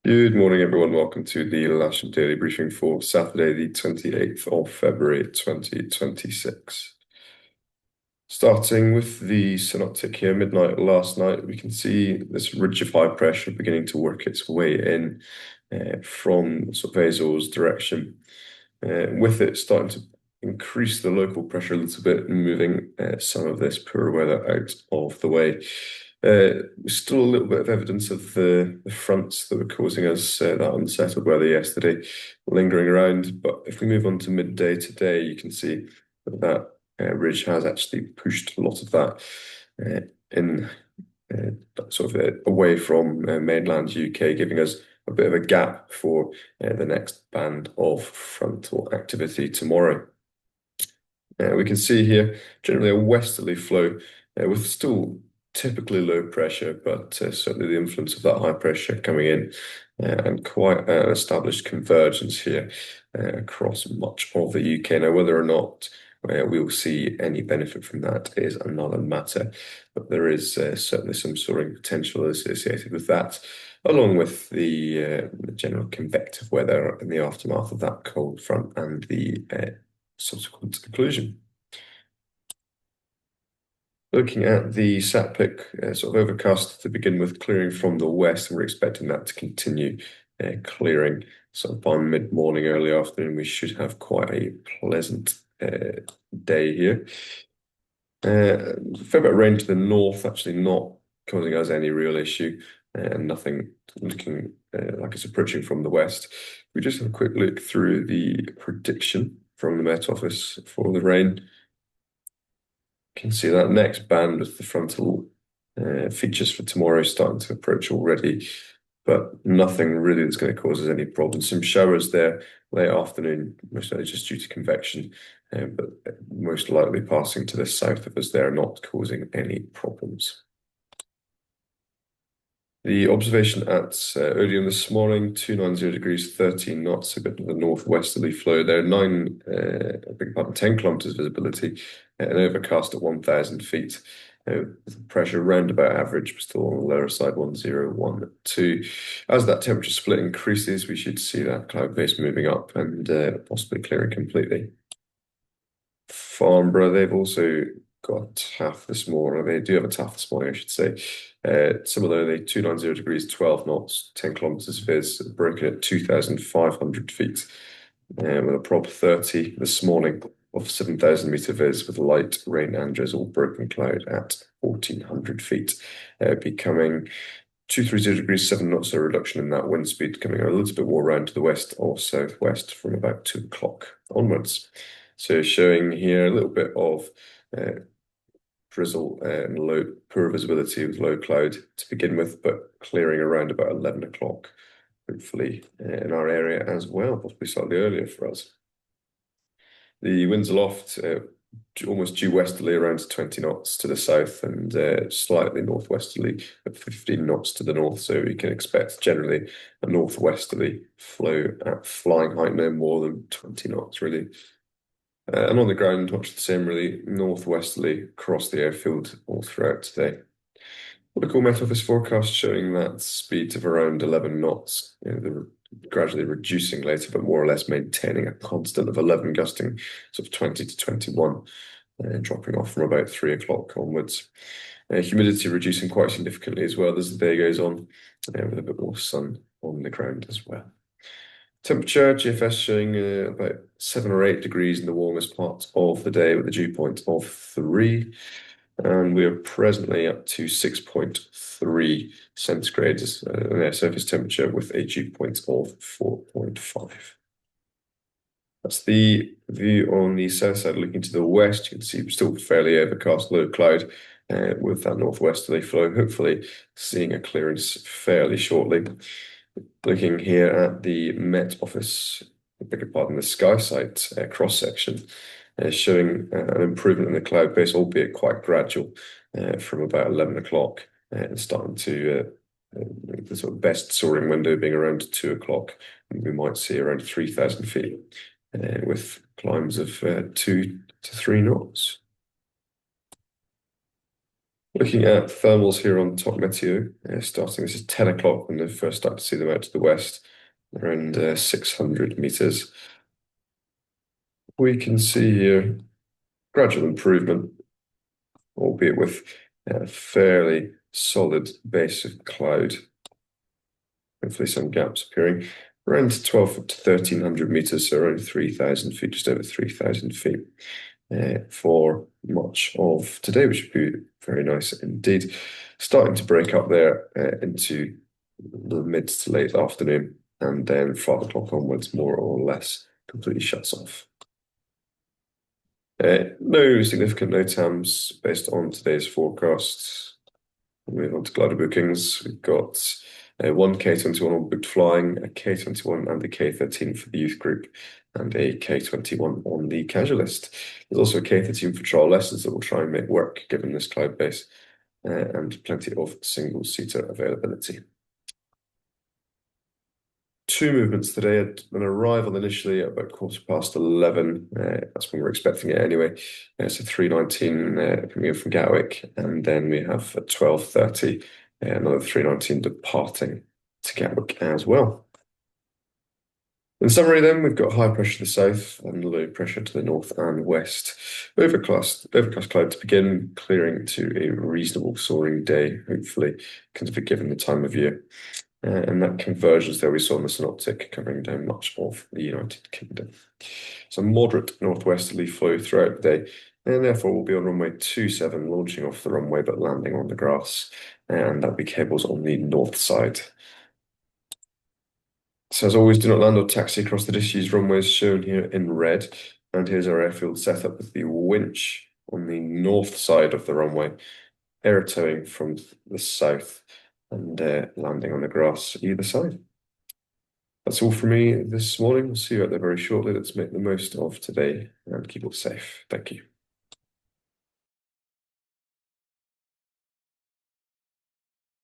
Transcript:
Good morning, everyone. Welcome to the Lasham Daily Briefing for Saturday, the 28th of February, 2026. Starting with the synoptic here, midnight last night, we can see this ridge of high pressure beginning to work its way in from sort of Azores direction. With it starting to increase the local pressure a little bit and moving some of this poor weather out of the way. Still a little bit of evidence of the fronts that were causing us that unsettled weather yesterday lingering around. But if we move on to midday today, you can see that ridge has actually pushed a lot of that in sort of away from mainland UK, giving us a bit of a gap for the next band of frontal activity tomorrow. We can see here generally a westerly flow with still typically low pressure, but certainly the influence of that high pressure coming in and quite an established convergence here across much of the UK. Now, whether or not we'll see any benefit from that is another matter, but there is certainly some soaring potential associated with that, along with the general convective weather in the aftermath of that cold front and the subsequent conclusion. Looking at the SATPIC, sort of overcast to begin with, clearing from the west, and we're expecting that to continue clearing. So by mid-morning, early afternoon, we should have quite a pleasant day here. A fair bit of rain to the north, actually not causing us any real issue, and nothing looking like it's approaching from the west. We just have a quick look through the prediction from the Met Office for the rain. You can see that next band with the frontal features for tomorrow starting to approach already, but nothing really that's going to cause us any problems. Some showers there late afternoon, most likely just due to convection, but most likely passing to the south of us there, not causing any problems. The observation at Odeon this morning, 290 degrees, 13 knots, a bit of a northwesterly flow there, 10 kilometers visibility, and overcast at 1,000 feet. With pressure round about average, but still on the lower side, 1012. As that temperature split increases, we should see that cloud base moving up and possibly clearing completely. Farnborough, they've also got TAF this morning. They do have a TAF this morning, I should say. Similarly, 290 degrees, 12 knots, 10 kilometers viz, broken at 2,500 feet, with a prop 30 this morning of 7,000 meter viz with light rain and drizzle, broken cloud at 1,400 feet, becoming 230 degrees, 7 knots, a reduction in that wind speed, coming a little bit more around to the west or southwest from about 2 o'clock onwards. So showing here a little bit of drizzle and poor visibility with low cloud to begin with, but clearing around about 11 o'clock, hopefully in our area as well, possibly slightly earlier for us. The winds aloft, almost due westerly around 20 knots to the south and slightly northwesterly at 15 knots to the north. So we can expect generally a northwesterly flow at flying height, no more than 20 knots really. And on the ground, much the same really, northwesterly across the airfield all throughout today. Local Met Office forecast showing that speeds of around 11 knots. They're gradually reducing later, but more or less maintaining a constant of 11, gusting sort of 20 to 21, dropping off from about 3 o'clock onwards. Humidity reducing quite significantly as well as the day goes on, with a bit more sun on the ground as well. Temperature, GFS showing about 7 or 8 degrees in the warmest parts of the day with a dew point of 3. And we are presently up to 6.3 centigrades air surface temperature with a dew point of 4.5. That's the view on the south side. Looking to the west, you can see still fairly overcast, low cloud with that northwesterly flow, hopefully seeing a clearance fairly shortly. Looking here at the Met Office, I beg your pardon, the SkySight cross-section, showing an improvement in the cloud base, albeit quite gradual, from about 11 o'clock and starting to the sort of best soaring window being around 2 o'clock. And we might see around 3,000 feet with climbs of 2 to 3 knots. Looking at thermals here on top Meteo, starting this is 10 o'clock when they first start to see them out to the west, around 600 meters. We can see here gradual improvement, albeit with a fairly solid base of cloud. Hopefully some gaps appearing. Around 12 to 1300 meters, so around 3,000 feet, just over 3,000 feet. For much of today, which would be very nice indeed. Starting to break up there into the mid to late afternoon, and then 5 o'clock onwards, more or less, completely shuts off. No significant NOTAMs based on today's forecasts. We'll move on to glider bookings. We've got one K21 on booked flying, a K21 and a K13 for the youth group, and a K21 on the casual list. There's also a K13 for trial lessons that we'll try and make work given this cloud base, and plenty of single-seater availability. Two movements today. An arrival initially at about 11:15. That's when we're expecting it anyway. So 319 coming in from Gatwick, and then we have at 12:30 another 319 departing to Gatwick as well. In summary, then, we've got high pressure to the south and low pressure to the north and west. Overcast cloud to begin, clearing to a reasonable soaring day, hopefully, given the time of year. And that convergence there we saw in the synoptic covering down much of the United Kingdom. So moderate northwesterly flow throughout the day, and therefore we'll be on runway 27, launching off the runway but landing on the grass, and that'll be cables on the north side. So as always, do not land or taxi across the disused runways shown here in red. And here's our airfield setup with the winch on the north side of the runway, air towing from the south, and landing on the grass either side. That's all from me this morning. We'll see you out there very shortly. Let's make the most of today and keep it safe. Thank you.